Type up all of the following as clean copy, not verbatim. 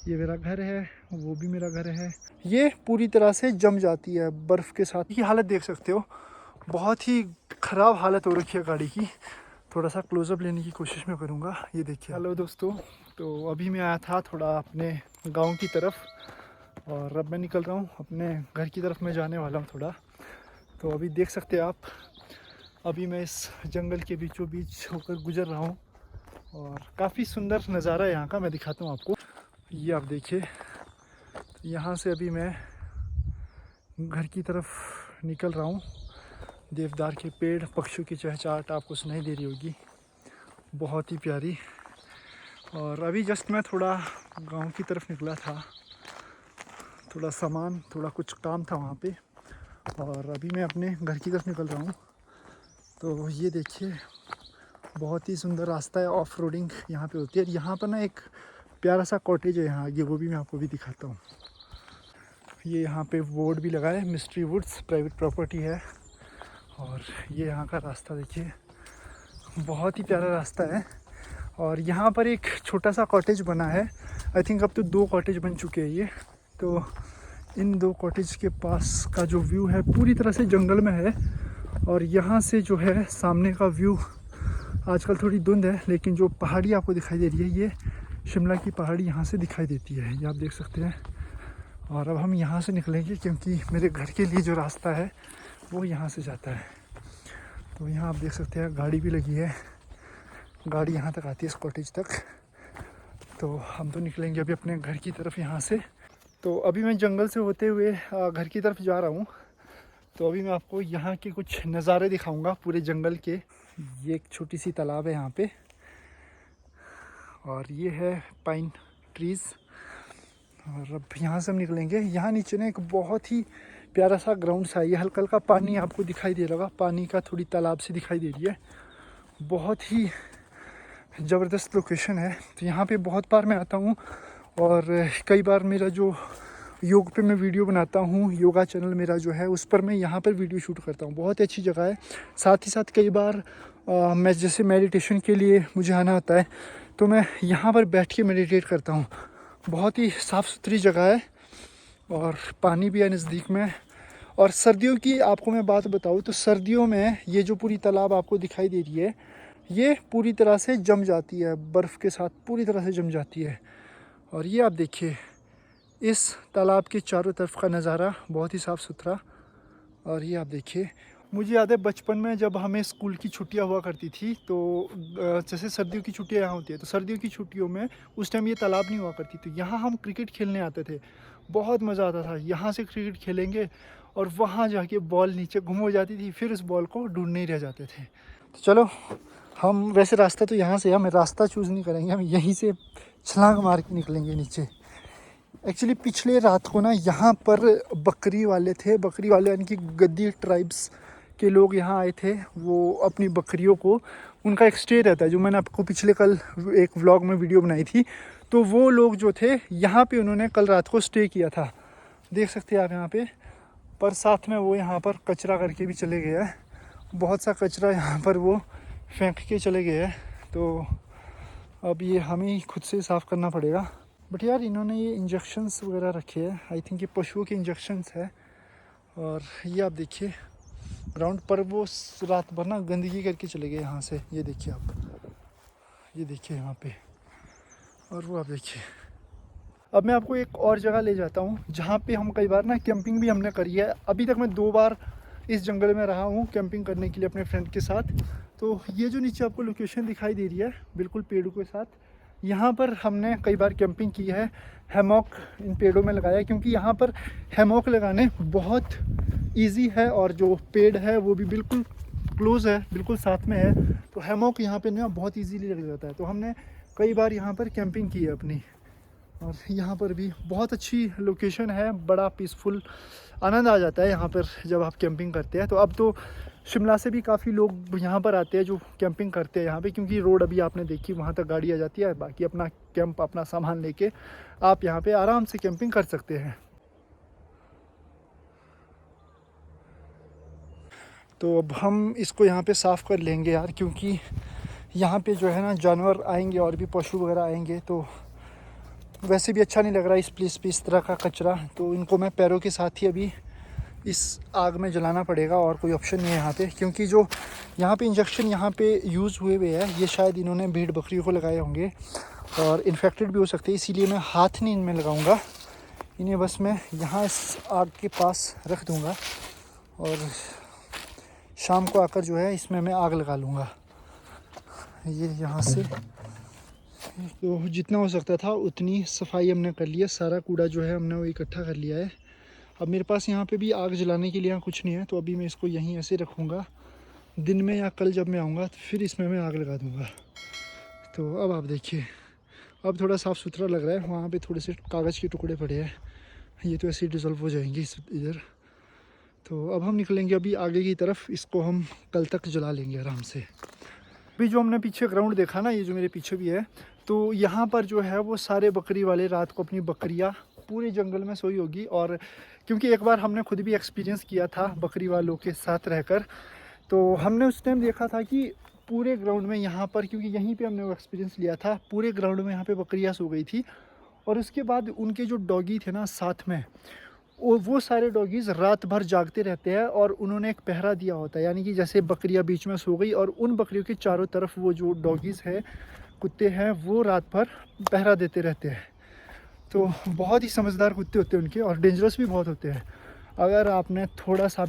ये मेरा घर है, वो भी मेरा घर है। ये पूरी तरह से जम जाती है बर्फ़ के साथ। ये हालत देख सकते हो, बहुत ही ख़राब हालत हो रखी है गाड़ी की। थोड़ा सा क्लोज़अप लेने की कोशिश में करूँगा। ये देखिए। हेलो दोस्तों, तो अभी मैं आया था थोड़ा अपने गांव की तरफ और अब मैं निकल रहा हूँ अपने घर की तरफ। मैं जाने वाला हूँ थोड़ा। तो अभी देख सकते हैं आप, अभी मैं इस जंगल के बीचों बीच होकर गुजर रहा हूँ और काफ़ी सुंदर नज़ारा है यहाँ का। मैं दिखाता हूँ आपको। ये आप देखिए, यहाँ से अभी मैं घर की तरफ निकल रहा हूँ। देवदार के पेड़, पक्षियों की चहचहाट आपको सुनाई दे रही होगी, बहुत ही प्यारी। और अभी जस्ट मैं थोड़ा गांव की तरफ निकला था, थोड़ा सामान, थोड़ा कुछ काम था वहाँ पे, और अभी मैं अपने घर की तरफ निकल रहा हूँ। तो ये देखिए, बहुत ही सुंदर रास्ता है, ऑफ रोडिंग यहाँ पे होती है। यहाँ पर ना एक प्यारा सा कॉटेज है यहाँ आगे, वो भी मैं आपको भी दिखाता हूँ। ये यहाँ पे बोर्ड भी लगा है, मिस्ट्री वुड्स प्राइवेट प्रॉपर्टी है। और ये यहाँ का रास्ता देखिए, बहुत ही प्यारा रास्ता है। और यहाँ पर एक छोटा सा कॉटेज बना है। आई थिंक अब तो 2 कॉटेज बन चुके हैं ये। तो इन 2 कॉटेज के पास का जो व्यू है पूरी तरह से जंगल में है। और यहाँ से जो है सामने का व्यू, आजकल थोड़ी धुंध है, लेकिन जो पहाड़ी आपको दिखाई दे रही है, ये शिमला की पहाड़ी यहाँ से दिखाई देती है, ये आप देख सकते हैं। और अब हम यहाँ से निकलेंगे क्योंकि मेरे घर के लिए जो रास्ता है वो यहाँ से जाता है। तो यहाँ आप देख सकते हैं गाड़ी भी लगी है, गाड़ी यहाँ तक आती है इस कॉटेज तक। तो हम तो निकलेंगे अभी अपने घर की तरफ यहाँ से। तो अभी मैं जंगल से होते हुए घर की तरफ जा रहा हूँ। तो अभी मैं आपको यहाँ के कुछ नज़ारे दिखाऊंगा पूरे जंगल के। ये एक छोटी सी तालाब है यहाँ पे, और ये है पाइन ट्रीज़। और अब यहाँ से हम निकलेंगे। यहाँ नीचे ना एक बहुत ही प्यारा सा ग्राउंड सा है। ये हल्का हल्का पानी आपको दिखाई दे रहा होगा, पानी का थोड़ी तालाब से दिखाई दे रही है। बहुत ही ज़बरदस्त लोकेशन है। तो यहाँ पे बहुत बार मैं आता हूँ, और कई बार मेरा जो योग पे मैं वीडियो बनाता हूँ, योगा चैनल मेरा जो है, उस पर मैं यहाँ पर वीडियो शूट करता हूँ। बहुत अच्छी जगह है। साथ ही साथ कई बार मैं जैसे मेडिटेशन के लिए मुझे आना होता है, तो मैं यहाँ पर बैठ के मेडिटेट करता हूँ। बहुत ही साफ़ सुथरी जगह है और पानी भी है नज़दीक में। और सर्दियों की आपको मैं बात बताऊँ तो सर्दियों में ये जो पूरी तालाब आपको दिखाई दे रही है, ये पूरी तरह से जम जाती है, बर्फ़ के साथ पूरी तरह से जम जाती है। और ये आप देखिए, इस तालाब के चारों तरफ का नज़ारा बहुत ही साफ़ सुथरा। और ये आप देखिए, मुझे याद है बचपन में जब हमें स्कूल की छुट्टियां हुआ करती थी, तो जैसे सर्दियों की छुट्टियां यहाँ होती है, तो सर्दियों की छुट्टियों में उस टाइम ये तालाब नहीं हुआ करती, तो यहाँ हम क्रिकेट खेलने आते थे। बहुत मज़ा आता था। यहाँ से क्रिकेट खेलेंगे और वहाँ जाके बॉल नीचे गुम हो जाती थी, फिर उस बॉल को ढूंढने ही रह जाते थे। तो चलो, हम वैसे रास्ता तो यहाँ से है, हम रास्ता चूज़ नहीं करेंगे, हम यहीं से छलांग मार के निकलेंगे नीचे। एक्चुअली पिछले रात को ना यहाँ पर बकरी वाले थे, बकरी वाले यानी कि गद्दी ट्राइब्स के लोग यहाँ आए थे। वो अपनी बकरियों को, उनका एक स्टे रहता है, जो मैंने आपको पिछले कल एक व्लॉग में वीडियो बनाई थी। तो वो लोग जो थे यहाँ पे, उन्होंने कल रात को स्टे किया था, देख सकते हैं आप यहाँ पे। पर साथ में वो यहाँ पर कचरा करके भी चले गए हैं, बहुत सा कचरा यहाँ पर वो फेंक के चले गए हैं। तो अब ये हमें ही खुद से साफ़ करना पड़ेगा। बट यार, इन्होंने ये इंजेक्शंस वगैरह रखे हैं, आई थिंक ये पशुओं के इंजेक्शंस है। और ये आप देखिए ग्राउंड पर वो रात भर ना गंदगी करके चले गए यहाँ से। ये देखिए आप, ये देखिए यहाँ पे, और वो आप देखिए। अब मैं आपको एक और जगह ले जाता हूँ जहाँ पे हम कई बार ना कैंपिंग भी हमने करी है। अभी तक मैं 2 बार इस जंगल में रहा हूँ कैंपिंग करने के लिए अपने फ्रेंड के साथ। तो ये जो नीचे आपको लोकेशन दिखाई दे रही है, बिल्कुल पेड़ों के साथ, यहाँ पर हमने कई बार कैंपिंग की है। हैमॉक इन पेड़ों में लगाया है, क्योंकि यहाँ पर हैमॉक लगाने बहुत इजी है, और जो पेड़ है वो भी बिल्कुल क्लोज़ है, बिल्कुल साथ में है। तो हैमॉक यहाँ पे ना बहुत इजीली लग जाता है। तो हमने कई बार यहाँ पर कैंपिंग की है अपनी। और यहाँ पर भी बहुत अच्छी लोकेशन है, बड़ा पीसफुल आनंद आ जाता है यहाँ पर जब आप कैंपिंग करते हैं। तो अब तो शिमला से भी काफ़ी लोग यहाँ पर आते हैं जो कैंपिंग करते हैं यहाँ पे, क्योंकि रोड अभी आपने देखी, वहाँ तक गाड़ी आ जाती है। बाकी अपना कैंप, अपना सामान लेके आप यहाँ पे आराम से कैंपिंग कर सकते हैं। तो अब हम इसको यहाँ पे साफ़ कर लेंगे यार, क्योंकि यहाँ पे जो है ना जानवर आएंगे और भी पशु वगैरह आएंगे, तो वैसे भी अच्छा नहीं लग रहा इस प्लेस पे इस तरह का कचरा, तो इनको मैं पैरों के साथ ही अभी इस आग में जलाना पड़ेगा और कोई ऑप्शन नहीं है यहाँ पे, क्योंकि जो यहाँ पे इंजेक्शन यहाँ पे यूज़ हुए हुए हैं ये शायद इन्होंने भेड़ बकरियों को लगाए होंगे और इन्फेक्टेड भी हो सकते हैं, इसीलिए मैं हाथ नहीं इनमें लगाऊंगा। इन्हें बस मैं यहाँ इस आग के पास रख दूँगा और शाम को आकर जो है इसमें मैं आग लगा लूँगा। ये यहाँ से तो जितना हो सकता था उतनी सफाई हमने कर लिया, सारा कूड़ा जो है हमने वो इकट्ठा कर लिया है। अब मेरे पास यहाँ पे भी आग जलाने के लिए यहाँ कुछ नहीं है, तो अभी मैं इसको यहीं ऐसे रखूँगा। दिन में या कल जब मैं आऊँगा तो फिर इसमें मैं आग लगा दूँगा। तो अब आप देखिए, अब थोड़ा साफ़ सुथरा लग रहा है। वहाँ पे थोड़े से कागज़ के टुकड़े पड़े हैं, ये तो ऐसे ही डिज़ोल्व हो जाएंगे इधर। तो अब हम निकलेंगे अभी आगे की तरफ, इसको हम कल तक जला लेंगे आराम से। अभी जो हमने पीछे ग्राउंड देखा ना, ये जो मेरे पीछे भी है, तो यहाँ पर जो है वो सारे बकरी वाले रात को अपनी बकरियाँ पूरे जंगल में सोई होगी। और क्योंकि एक बार हमने खुद भी एक्सपीरियंस किया था बकरी वालों के साथ रहकर, तो हमने उस टाइम देखा था कि पूरे ग्राउंड में यहाँ पर, क्योंकि यहीं पे हमने वो एक्सपीरियंस लिया था, पूरे ग्राउंड में यहाँ पे बकरियाँ सो गई थी। और उसके बाद उनके जो डॉगी थे ना साथ में, वो सारे डॉगीज़ रात भर जागते रहते हैं और उन्होंने एक पहरा दिया होता है, यानी कि जैसे बकरियां बीच में सो गई और उन बकरियों के चारों तरफ वो जो डॉगीज़ है, कुत्ते हैं, वो रात भर पहरा देते रहते हैं। तो बहुत ही समझदार कुत्ते होते हैं उनके और डेंजरस भी बहुत होते हैं। अगर आपने थोड़ा सा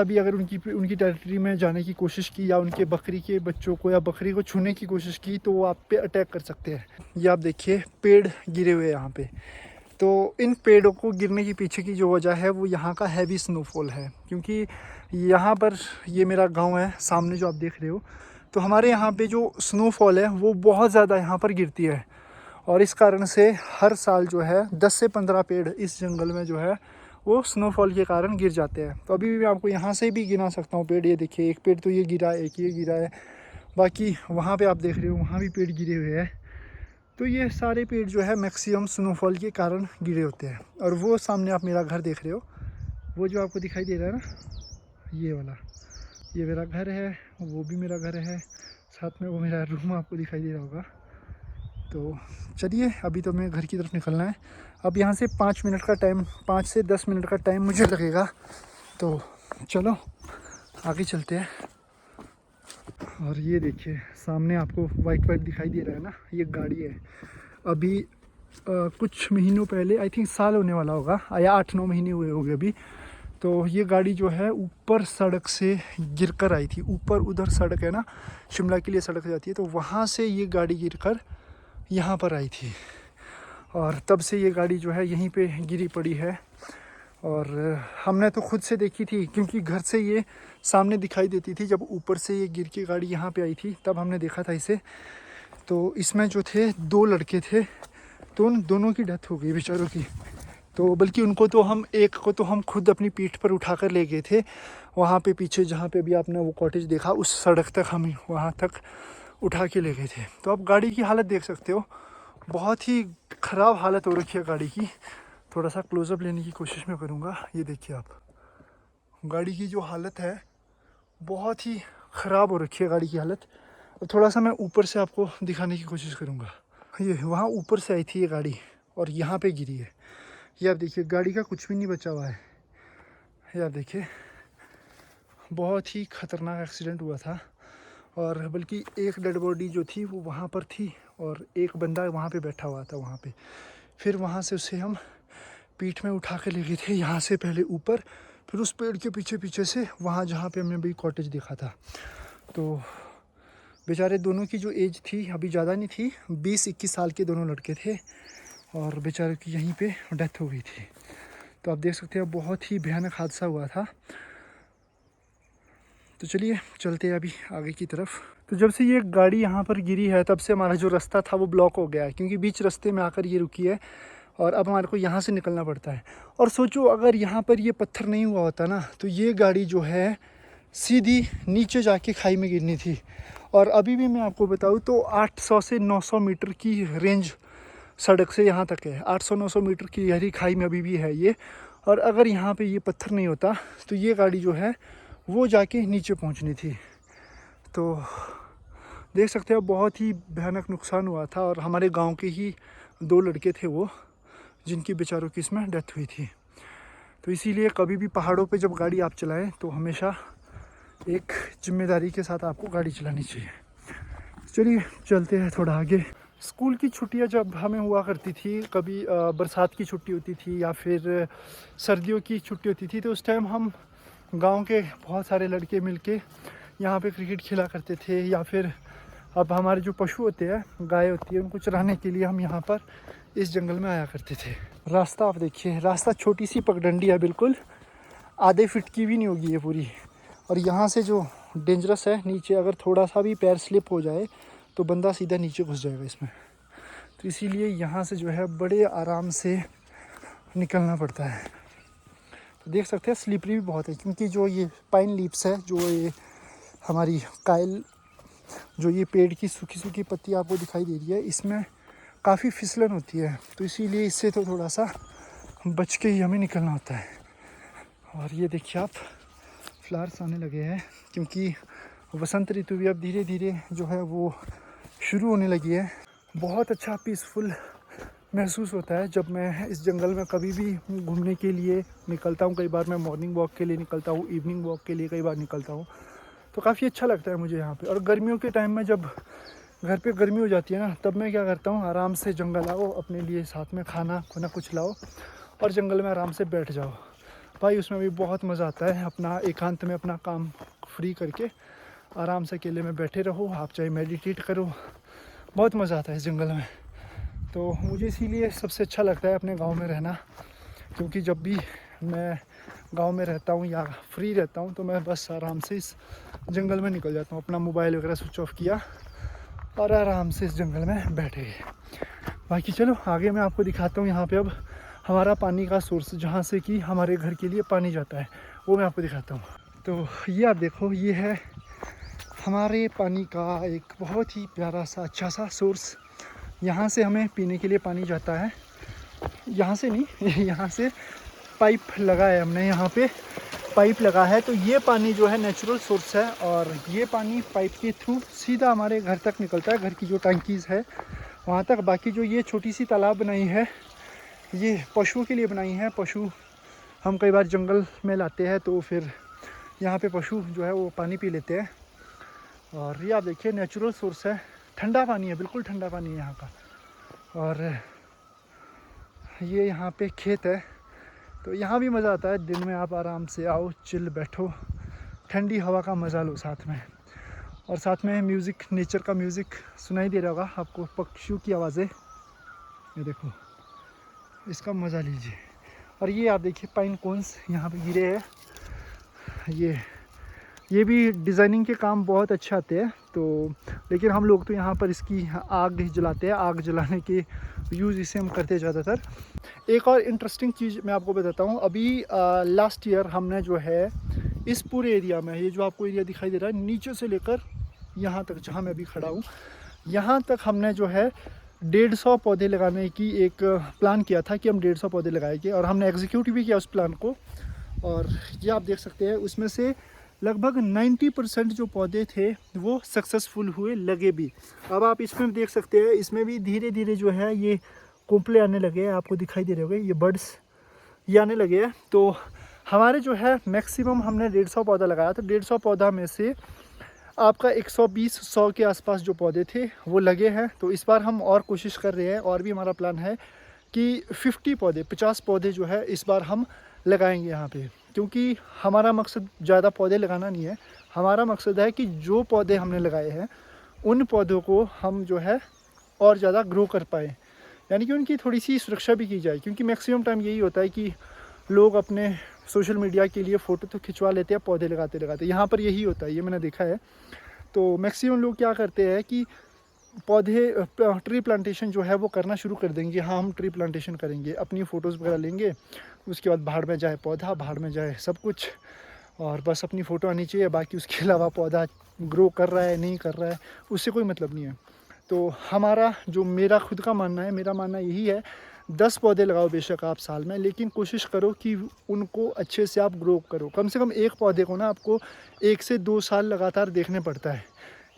भी अगर उनकी टेरिटरी में जाने की कोशिश की या उनके बकरी के बच्चों को या बकरी को छूने की कोशिश की तो वो आप पे अटैक कर सकते हैं। ये आप देखिए पेड़ गिरे हुए हैं यहाँ पे। तो इन पेड़ों को गिरने के पीछे की जो वजह है वो यहाँ का हैवी स्नोफॉल है, क्योंकि यहाँ पर ये मेरा गांव है सामने जो आप देख रहे हो, तो हमारे यहाँ पे जो स्नोफॉल है वो बहुत ज़्यादा यहाँ पर गिरती है। और इस कारण से हर साल जो है 10 से 15 पेड़ इस जंगल में जो है वो स्नोफॉल के कारण गिर जाते हैं। तो अभी भी मैं आपको यहाँ से भी गिना सकता हूँ पेड़। ये देखिए, एक पेड़ तो ये गिरा है, एक ये गिरा है, बाकी वहाँ पे आप देख रहे हो वहाँ भी पेड़ गिरे हुए हैं। तो ये सारे पेड़ जो है मैक्सिमम स्नोफॉल के कारण गिरे होते हैं। और वो सामने आप मेरा घर देख रहे हो, वो जो आपको दिखाई दे रहा है ना, ये वाला, ये मेरा घर है, वो भी मेरा घर है, साथ में वो मेरा रूम आपको दिखाई दे रहा होगा। तो चलिए अभी तो मैं घर की तरफ निकलना है। अब यहाँ से 5 मिनट का टाइम, 5 से 10 मिनट का टाइम मुझे लगेगा, तो चलो आगे चलते हैं। और ये देखिए सामने आपको वाइट दिखाई दे रहा है ना, ये गाड़ी है। अभी कुछ महीनों पहले, आई थिंक साल होने वाला होगा या 8-9 महीने हुए होंगे अभी, तो ये गाड़ी जो है ऊपर सड़क से गिरकर आई थी। ऊपर उधर सड़क है ना, शिमला के लिए सड़क जाती है, तो वहाँ से ये गाड़ी गिरकर यहाँ पर आई थी। और तब से ये गाड़ी जो है यहीं पे गिरी पड़ी है। और हमने तो खुद से देखी थी, क्योंकि घर से ये सामने दिखाई देती थी। जब ऊपर से ये गिर के गाड़ी यहाँ पे आई थी तब हमने देखा था इसे। तो इसमें जो थे 2 लड़के थे, तो उन दोनों की डेथ हो गई बेचारों की। तो बल्कि उनको तो एक को तो हम खुद अपनी पीठ पर उठा कर ले गए थे। वहाँ पे पीछे जहाँ पे भी आपने वो कॉटेज देखा, उस सड़क तक हम वहाँ तक उठा के ले गए थे। तो अब गाड़ी की हालत देख सकते हो, बहुत ही ख़राब हालत हो रखी है गाड़ी की। थोड़ा सा क्लोज़अप लेने की कोशिश में करूँगा। ये देखिए आप, गाड़ी की जो हालत है बहुत ही ख़राब हो रखी है गाड़ी की हालत। और थोड़ा सा मैं ऊपर से आपको दिखाने की कोशिश करूँगा। ये वहाँ ऊपर से आई थी ये गाड़ी और यहाँ पे गिरी है। ये आप देखिए, गाड़ी का कुछ भी नहीं बचा हुआ है। ये आप देखिए, बहुत ही ख़तरनाक एक्सीडेंट हुआ था। और बल्कि एक डेड बॉडी जो थी वो वहाँ पर थी और एक बंदा वहाँ पे बैठा हुआ था वहाँ पे। फिर वहाँ से उसे हम पीठ में उठा के ले गए थे, यहाँ से पहले ऊपर, फिर उस पेड़ के पीछे पीछे से वहाँ जहाँ पे हमने अभी कॉटेज देखा था। तो बेचारे दोनों की जो एज थी अभी ज़्यादा नहीं थी, 20-21 साल के दोनों लड़के थे और बेचारे की यहीं पे डेथ हो गई थी। तो आप देख सकते हैं बहुत ही भयानक हादसा हुआ था। तो चलिए चलते हैं अभी आगे की तरफ। तो जब से ये गाड़ी यहाँ पर गिरी है तब से हमारा जो रास्ता था वो ब्लॉक हो गया है, क्योंकि बीच रास्ते में आकर ये रुकी है और अब हमारे को यहाँ से निकलना पड़ता है। और सोचो अगर यहाँ पर ये पत्थर नहीं हुआ होता ना, तो ये गाड़ी जो है सीधी नीचे जाके खाई में गिरनी थी। और अभी भी मैं आपको बताऊँ तो 800 से 900 मीटर की रेंज सड़क से यहाँ तक है। 800-900 मीटर की गहरी खाई में अभी भी है ये। और अगर यहाँ पे ये पत्थर नहीं होता तो ये गाड़ी जो है वो जाके नीचे पहुँचनी थी। तो देख सकते हो बहुत ही भयानक नुकसान हुआ था। और हमारे गांव के ही 2 लड़के थे वो, जिनकी बेचारों की इसमें डेथ हुई थी। तो इसीलिए कभी भी पहाड़ों पे जब गाड़ी आप चलाएं तो हमेशा एक जिम्मेदारी के साथ आपको गाड़ी चलानी चाहिए। चलिए चलते हैं थोड़ा आगे। स्कूल की छुट्टियां जब हमें हुआ करती थी, कभी बरसात की छुट्टी होती थी या फिर सर्दियों की छुट्टी होती थी, तो उस टाइम हम गांव के बहुत सारे लड़के मिलके यहाँ पे क्रिकेट खेला करते थे। या फिर अब हमारे जो पशु होते हैं, गाय होती है, उनको चराने के लिए हम यहाँ पर इस जंगल में आया करते थे। रास्ता आप देखिए, रास्ता छोटी सी पगडंडी है, बिल्कुल आधे फीट की भी नहीं होगी ये पूरी। और यहाँ से जो डेंजरस है, नीचे अगर थोड़ा सा भी पैर स्लिप हो जाए तो बंदा सीधा नीचे घुस जाएगा इसमें। तो इसीलिए यहाँ से जो है बड़े आराम से निकलना पड़ता है। तो देख सकते हैं स्लिपरी भी बहुत है, क्योंकि जो ये पाइन लीव्स है, जो ये हमारी कायल, जो ये पेड़ की सूखी सूखी पत्ती आपको दिखाई दे रही है, इसमें काफ़ी फिसलन होती है। तो इसीलिए इससे तो थोड़ा सा बच के ही हमें निकलना होता है। और ये देखिए आप, फ्लावर्स आने लगे हैं, क्योंकि वसंत ऋतु भी अब धीरे धीरे जो है वो शुरू होने लगी है। बहुत अच्छा पीसफुल महसूस होता है जब मैं इस जंगल में कभी भी घूमने के लिए निकलता हूँ। कई बार मैं मॉर्निंग वॉक के लिए निकलता हूँ, इवनिंग वॉक के लिए कई बार निकलता हूँ, तो काफ़ी अच्छा लगता है मुझे यहाँ पे। और गर्मियों के टाइम में जब घर पे गर्मी हो जाती है ना, तब मैं क्या करता हूँ, आराम से जंगल आओ, अपने लिए साथ में खाना खुना कुछ लाओ और जंगल में आराम से बैठ जाओ भाई। उसमें भी बहुत मज़ा आता है, अपना एकांत में अपना काम फ्री करके आराम से अकेले में बैठे रहो, आप चाहे मेडिटेट करो, बहुत मज़ा आता है इस जंगल में। तो मुझे इसीलिए सबसे अच्छा लगता है अपने गांव में रहना, क्योंकि जब भी मैं गांव में रहता हूं या फ्री रहता हूं तो मैं बस आराम से इस जंगल में निकल जाता हूं, अपना मोबाइल वगैरह स्विच ऑफ किया और आराम से इस जंगल में बैठे गए। बाकी चलो आगे मैं आपको दिखाता हूँ। यहाँ पे अब हमारा पानी का सोर्स, जहाँ से कि हमारे घर के लिए पानी जाता है, वो मैं आपको दिखाता हूँ। तो ये आप देखो, ये है हमारे पानी का एक बहुत ही प्यारा सा अच्छा सा सोर्स। यहाँ से हमें पीने के लिए पानी जाता है, यहाँ से नहीं यहाँ से पाइप लगा है हमने, यहाँ पे पाइप लगा है। तो ये पानी जो है नेचुरल सोर्स है, और ये पानी पाइप के थ्रू सीधा हमारे घर तक निकलता है, घर की जो टंकीज़ है वहाँ तक। बाकी जो ये छोटी सी तालाब बनाई है, ये पशुओं के लिए बनाई है। पशु हम कई बार जंगल में लाते हैं, तो फिर यहाँ पे पशु जो है वो पानी पी लेते हैं। और ये आप देखिए नेचुरल सोर्स है, ठंडा पानी है, बिल्कुल ठंडा पानी है यहाँ का। और ये यहाँ पे खेत है, तो यहाँ भी मज़ा आता है। दिन में आप आराम से आओ, चिल बैठो, ठंडी हवा का मज़ा लो साथ में। और साथ में म्यूज़िक, नेचर का म्यूज़िक सुनाई दे रहा होगा आपको, पक्षियों की आवाज़ें, ये देखो, इसका मज़ा लीजिए। और ये आप देखिए पाइन कोन्स यहाँ पे गिरे हैं, ये भी डिज़ाइनिंग के काम बहुत अच्छे आते हैं। तो लेकिन हम लोग तो यहाँ पर इसकी आग जलाते हैं, आग जलाने के यूज़ इसे हम करते हैं ज़्यादातर। एक और इंटरेस्टिंग चीज़ मैं आपको बताता हूँ। अभी लास्ट ईयर हमने जो है इस पूरे एरिया में, ये जो आपको एरिया दिखाई दे रहा है, नीचे से लेकर यहाँ तक जहाँ मैं अभी खड़ा हूँ, यहाँ तक हमने जो है 150 पौधे लगाने की एक प्लान किया था कि हम 150 पौधे लगाएंगे, और हमने एग्जीक्यूट भी किया उस प्लान को। और ये आप देख सकते हैं, उसमें से लगभग 90% जो पौधे थे वो सक्सेसफुल हुए, लगे भी। अब आप इसमें देख सकते हैं, इसमें भी धीरे धीरे जो है ये कोंपले आने लगे हैं, आपको दिखाई दे रहे होंगे, ये बर्ड्स ये आने लगे हैं। तो हमारे जो है मैक्सिमम हमने 150 पौधा लगाया, तो 150 पौधा में से आपका 120-100 के आसपास जो पौधे थे वो लगे हैं। तो इस बार हम और कोशिश कर रहे हैं, और भी हमारा प्लान है कि 50 पौधे जो है इस बार हम लगाएंगे यहाँ पे। क्योंकि हमारा मकसद ज़्यादा पौधे लगाना नहीं है, हमारा मकसद है कि जो पौधे हमने लगाए हैं उन पौधों को हम जो है और ज़्यादा ग्रो कर पाए, यानी कि उनकी थोड़ी सी सुरक्षा भी की जाए। क्योंकि मैक्सिमम टाइम यही होता है कि लोग अपने सोशल मीडिया के लिए फ़ोटो तो खिंचवा लेते हैं पौधे लगाते लगाते, यहाँ पर यही होता है, ये मैंने देखा है। तो मैक्सिमम लोग क्या करते हैं कि पौधे ट्री प्लांटेशन जो है वो करना शुरू कर देंगे। हाँ, हम ट्री प्लांटेशन करेंगे, अपनी फ़ोटोज़ वगैरह लेंगे, उसके बाद भाड़ में जाए पौधा, भाड़ में जाए सब कुछ, और बस अपनी फ़ोटो आनी चाहिए। बाकी उसके अलावा पौधा ग्रो कर रहा है नहीं कर रहा है उससे कोई मतलब नहीं है। तो हमारा जो, मेरा खुद का मानना है, मेरा मानना यही है, 10 पौधे लगाओ बेशक आप साल में, लेकिन कोशिश करो कि उनको अच्छे से आप ग्रो करो। कम से कम एक पौधे को ना आपको 1 से 2 साल लगातार देखने पड़ता है।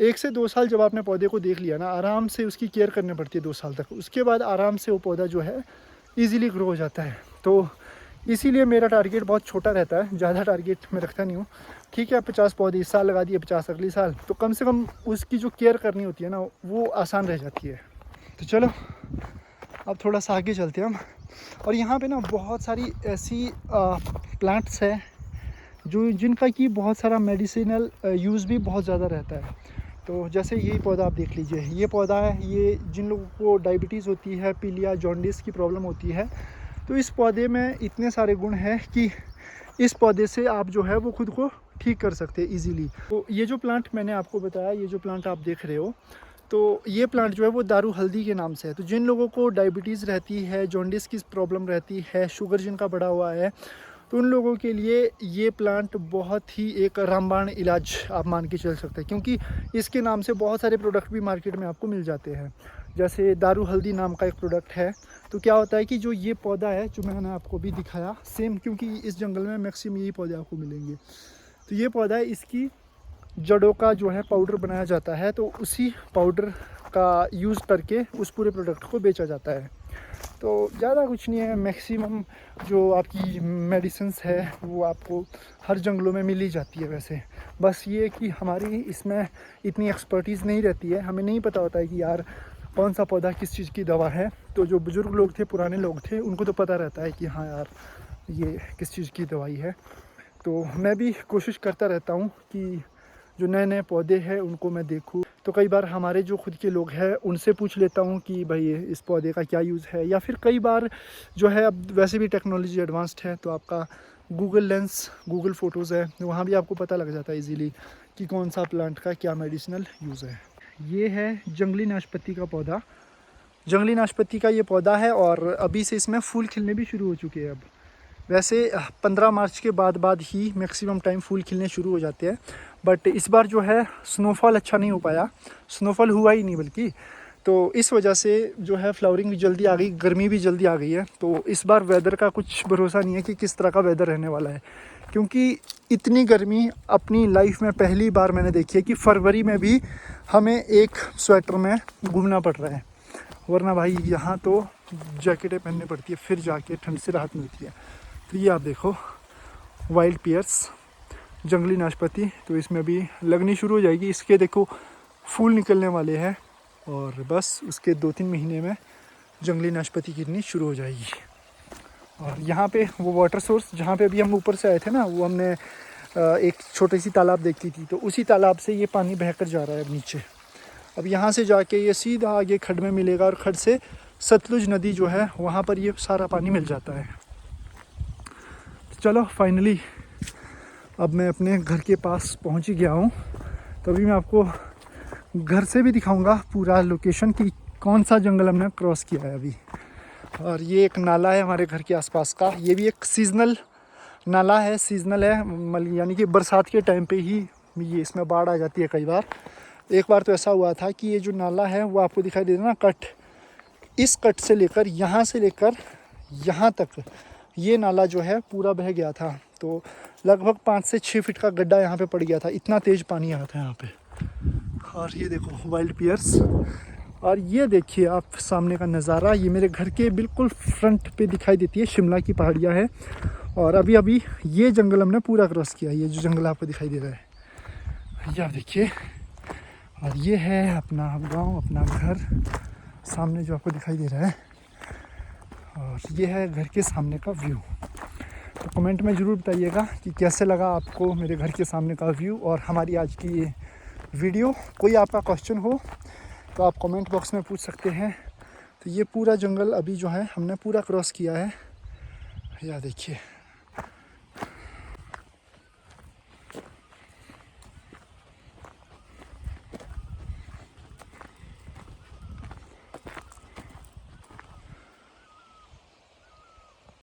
1 से 2 साल जब आपने पौधे को देख लिया ना, आराम से उसकी केयर करनी पड़ती है 2 साल तक। उसके बाद आराम से वो पौधा जो है ईज़िली ग्रो हो जाता है। तो इसीलिए मेरा टारगेट बहुत छोटा रहता है, ज़्यादा टारगेट मैं रखता नहीं हूँ। ठीक है, 50 पौधे इस साल लगा दिए, 50 अगले साल, तो कम से कम उसकी जो केयर करनी होती है ना, वो आसान रह जाती है। तो चलो अब थोड़ा सा आगे चलते हैं हम। और यहाँ पे ना बहुत सारी ऐसी प्लांट्स है जो जिनका कि बहुत सारा मेडिसिनल यूज़ भी बहुत ज़्यादा रहता है। तो जैसे यही पौधा आप देख लीजिए, ये पौधा है, ये जिन लोगों को डायबिटीज़ होती है, पीलिया, जॉन्डिस की प्रॉब्लम होती है, तो इस पौधे में इतने सारे गुण हैं कि इस पौधे से आप जो है वो खुद को ठीक कर सकते हैं ईज़िली। तो ये जो प्लांट मैंने आपको बताया, ये जो प्लांट आप देख रहे हो, तो ये प्लांट जो है वो दारू हल्दी के नाम से है। तो जिन लोगों को डायबिटीज़ रहती है, जॉन्डिस की प्रॉब्लम रहती है, शुगर जिनका बढ़ा हुआ है, तो उन लोगों के लिए ये प्लांट बहुत ही एक रामबाण इलाज आप मान के चल सकते हैं, क्योंकि इसके नाम से बहुत सारे प्रोडक्ट भी मार्केट में आपको मिल जाते हैं। जैसे दारू हल्दी नाम का एक प्रोडक्ट है। तो क्या होता है कि जो ये पौधा है जो मैंने आपको भी दिखाया सेम, क्योंकि इस जंगल में मैक्सिमम यही पौधे आपको मिलेंगे। तो ये पौधा है, इसकी जड़ों का जो है पाउडर बनाया जाता है, तो उसी पाउडर का यूज़ करके उस पूरे प्रोडक्ट को बेचा जाता है। तो ज़्यादा कुछ नहीं है, मैक्सिमम जो आपकी मेडिसिन्स है वो आपको हर जंगलों में मिल ही जाती है। वैसे बस ये कि हमारी इसमें इतनी एक्सपर्टीज़ नहीं रहती है, हमें नहीं पता होता है कि यार कौन सा पौधा किस चीज़ की दवा है। तो जो बुज़ुर्ग लोग थे, पुराने लोग थे, उनको तो पता रहता है कि हाँ यार ये किस चीज़ की दवाई है। तो मैं भी कोशिश करता रहता हूँ कि जो नए नए पौधे हैं उनको मैं देखूँ। तो कई बार हमारे जो खुद के लोग हैं उनसे पूछ लेता हूँ कि भाई इस पौधे का क्या यूज़ है, या फिर कई बार जो है अब वैसे भी टेक्नोलॉजी एडवांस्ड है, तो आपका गूगल लेंस, गूगल फ़ोटोज़ है, वहाँ भी आपको पता लग जाता है इजीली कि कौन सा प्लांट का क्या मेडिसिनल यूज़ है। ये है जंगली नाशपाती का पौधा। जंगली नाशपाती का ये पौधा है और अभी से इसमें फूल खिलने भी शुरू हो चुके हैं। अब वैसे 15 मार्च के बाद ही मैक्सिमम टाइम फूल खिलने शुरू हो जाते हैं, बट इस बार जो है स्नोफॉल अच्छा नहीं हो पाया, स्नोफॉल हुआ ही नहीं बल्कि। तो इस वजह से जो है फ्लावरिंग भी जल्दी आ गई, गर्मी भी जल्दी आ गई है। तो इस बार वेदर का कुछ भरोसा नहीं है कि किस तरह का वेदर रहने वाला है, क्योंकि इतनी गर्मी अपनी लाइफ में पहली बार मैंने देखी है कि फरवरी में भी हमें एक स्वेटर में घूमना पड़ रहा है। वरना भाई यहाँ तो जैकेटें पहननी पड़ती है, फिर जाके ठंड से राहत मिलती है। तो ये आप देखो वाइल्ड पियर्स, जंगली नाशपाती, तो इसमें भी लगनी शुरू हो जाएगी। इसके देखो फूल निकलने वाले हैं और बस उसके 2-3 महीने में जंगली नाशपाती गिरनी शुरू हो जाएगी। और यहाँ पे वो वाटर सोर्स जहाँ पे अभी हम ऊपर से आए थे ना, वो हमने एक छोटी सी तालाब देखी थी, तो उसी तालाब से ये पानी बहकर जा रहा है अब नीचे। अब यहाँ से जाके ये सीधा आगे खड्ड में मिलेगा और खड्ड से सतलुज नदी जो है वहाँ पर ये सारा पानी मिल जाता है। चलो फाइनली अब मैं अपने घर के पास पहुँच ही गया हूँ। तो अभी मैं आपको घर से भी दिखाऊंगा पूरा लोकेशन कि कौन सा जंगल हमने क्रॉस किया है अभी। और ये एक नाला है हमारे घर के आसपास का, ये भी एक सीजनल नाला है, सीजनल है यानी कि बरसात के टाइम पे ही ये इसमें बाढ़ आ जाती है कई बार। एक बार तो ऐसा हुआ था कि ये जो नाला है वो आपको दिखाई दे रहा ना कट, इस कट से लेकर यहाँ तक ये नाला जो है पूरा बह गया था। तो लगभग 5 से 6 फीट का गड्ढा यहाँ पे पड़ गया था, इतना तेज़ पानी आया था यहाँ पे। और ये देखो वाइल्ड पियर्स, और ये देखिए आप सामने का नज़ारा, ये मेरे घर के बिल्कुल फ्रंट पे दिखाई देती है शिमला की पहाड़ियाँ है। और अभी ये जंगल हमने पूरा क्रॉस किया, ये जो जंगल आपको दिखाई दे रहा है ये आप देखिए। और ये है अपना गांव, अपना घर सामने जो आपको दिखाई दे रहा है, और ये है घर के सामने का व्यू। तो कमेंट में ज़रूर बताइएगा कि कैसे लगा आपको मेरे घर के सामने का व्यू और हमारी आज की ये वीडियो। कोई आपका क्वेश्चन हो तो आप कमेंट बॉक्स में पूछ सकते हैं। तो ये पूरा जंगल अभी जो है हमने पूरा क्रॉस किया है, या देखिए।